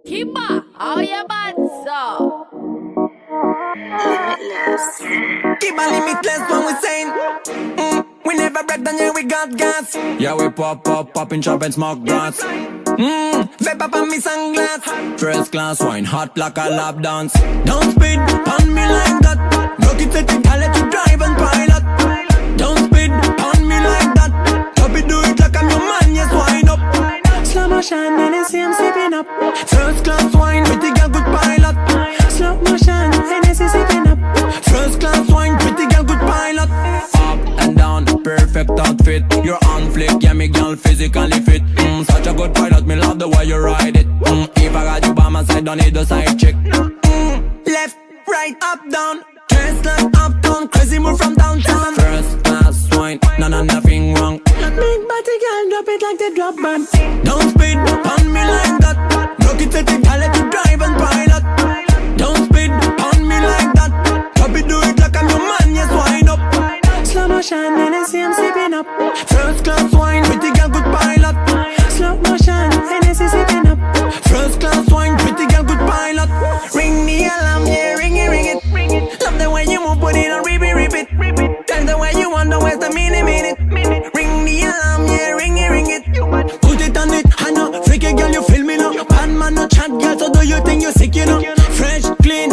Kybba, how you bad so? Limitlezz. Kybba limitless when we saying we never break down, yeah we got gas. Yeah we popping chop and smoke grass. Vape up on me sunglass. First class wine, hot like a lap dance. Don't speed on me like that. Rock it at the let you drive and pilot. Don't speed on me like that. Drop it, do it like I'm your man, yes wind up. Slow motion and I see I'm sipping up. First class wine, pretty girl good pilot. Slow motion and I see sipping up. First class wine, pretty girl good pilot. Up and down, perfect outfit. You're on flick, yeah me girl physically fit. Such a good pilot, me love the way you ride it. If I got you by my side, don't need a side chick. Left, right, up, down. Dress like uptown, crazy move from downtown. First class wine, nothing wrong. Big body girl, drop it like the drop bomb. Don't speed on me like that. Rock it at the let you drive and pilot. Don't speed on me like that. Drop it, do it like I'm your man, yes wind up. Slow motion and I see I'm sipping up. First class wine, pretty girl good pilot. Slow motion and I see sipping up. First class wine, pretty girl good pilot. Ring the alarm, yeah ring it, ring it. Love the way you move, put it on repeat. Tell the way you want, the waste a minute. Ring the alarm, yeah ring it. Put it on it, I know, freaky girl you feel me now. Bad man no chat girl, so do you think you sick, you know? Fresh, clean,